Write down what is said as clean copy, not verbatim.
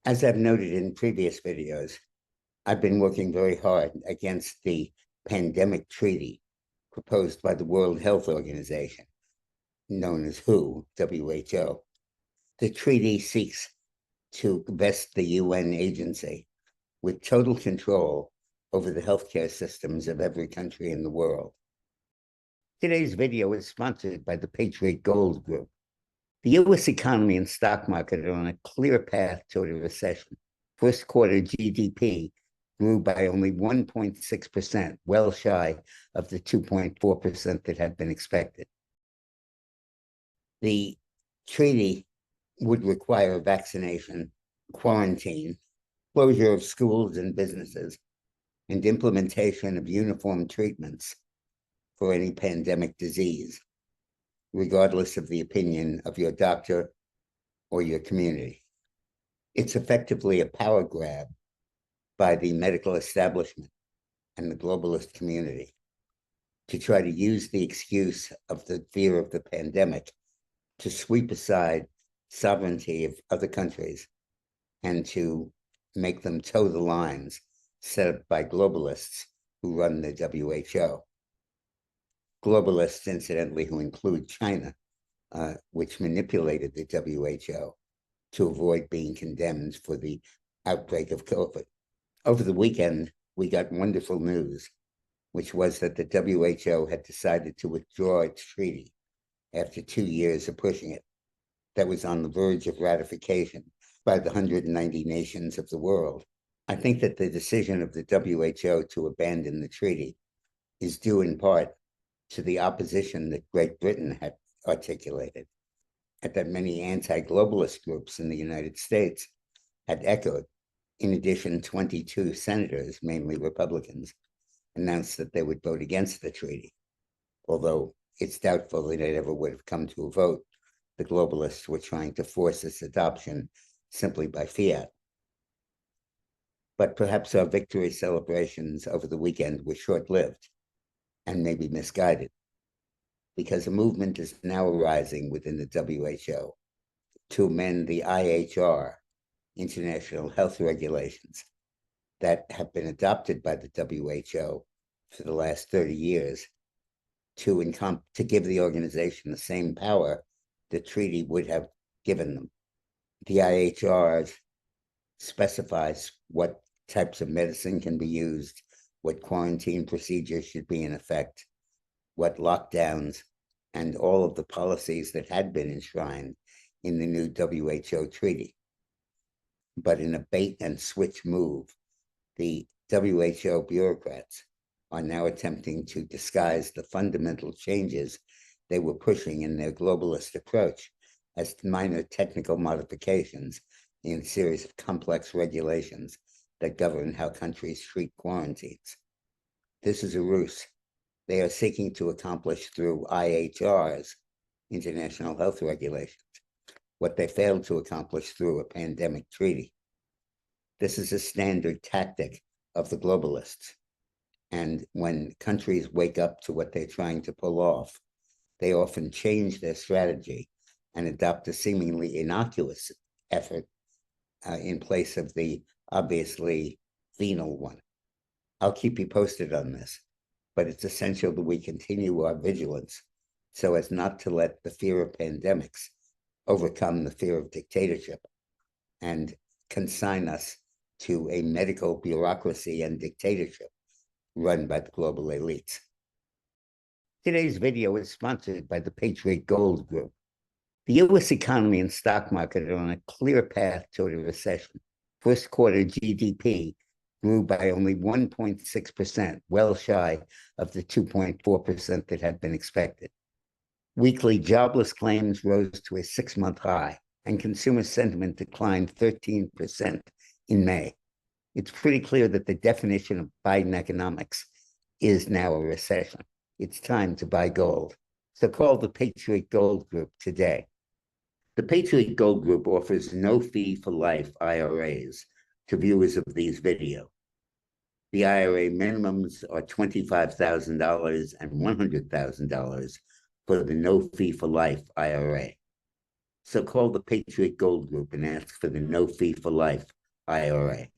As I've noted in previous videos, I've been working very hard against the pandemic treaty proposed by the World Health Organization, known as WHO. The treaty seeks to vest the UN agency with total control over the healthcare systems of every country in the world. Today's video is sponsored by the Patriot Gold Group. The U.S. economy and stock market are on a clear path toward a recession. First quarter GDP grew by only 1.6%, well shy of the 2.4% that had been expected. The treaty would require vaccination, quarantine, closure of schools and businesses, and implementation of uniform treatments for any pandemic disease, regardless of the opinion of your doctor or your community. It's effectively a power grab by the medical establishment and the globalist community to try to use the excuse of the fear of the pandemic to sweep aside sovereignty of other countries and to make them toe the lines set up by globalists who run the WHO. Globalists, incidentally, who include China, which manipulated the WHO to avoid being condemned for the outbreak of COVID. Over the weekend, we got wonderful news, which was that the WHO had decided to withdraw its treaty after 2 years of pushing it. That was on the verge of ratification by the 190 nations of the world. I think that the decision of the WHO to abandon the treaty is due in part to the opposition that Great Britain had articulated, and that many anti-globalist groups in the United States had echoed. In addition, 22 senators, mainly Republicans, announced that they would vote against the treaty, although it's doubtful that it ever would have come to a vote. The globalists were trying to force its adoption simply by fiat. But perhaps our victory celebrations over the weekend were short-lived and maybe misguided, because a movement is now arising within the WHO to amend the IHR, International Health Regulations, that have been adopted by the WHO for the last 30 years to give the organization the same power the treaty would have given them. The IHR specifies what types of medicine can be used, what quarantine procedures should be in effect, what lockdowns, and all of the policies that had been enshrined in the new WHO treaty. But in a bait and switch move, the WHO bureaucrats are now attempting to disguise the fundamental changes they were pushing in their globalist approach as minor technical modifications in a series of complex regulations that govern how countries treat quarantines. This is a ruse they are seeking to accomplish through IHR's, International Health Regulations, what they failed to accomplish through a pandemic treaty. This is a standard tactic of the globalists. And when countries wake up to what they're trying to pull off, they often change their strategy and adopt a seemingly innocuous effort in place of the obviously venal one. I'll keep you posted on this, but it's essential that we continue our vigilance so as not to let the fear of pandemics overcome the fear of dictatorship and consign us to a medical bureaucracy and dictatorship run by the global elites. Today's video is sponsored by the Patriot Gold Group. The U.S. economy and stock market are on a clear path toward a recession. First quarter GDP grew by only 1.6%, well shy of the 2.4% that had been expected. Weekly jobless claims rose to a 6-month high, and consumer sentiment declined 13% in May. It's pretty clear that the definition of Biden economics is now a recession. It's time to buy gold. So call the Patriot Gold Group today. The Patriot Gold Group offers no fee for life IRAs to viewers of these videos. The IRA minimums are $25,000 and $100,000 for the no fee for life IRA. So call the Patriot Gold Group and ask for the no fee for life IRA.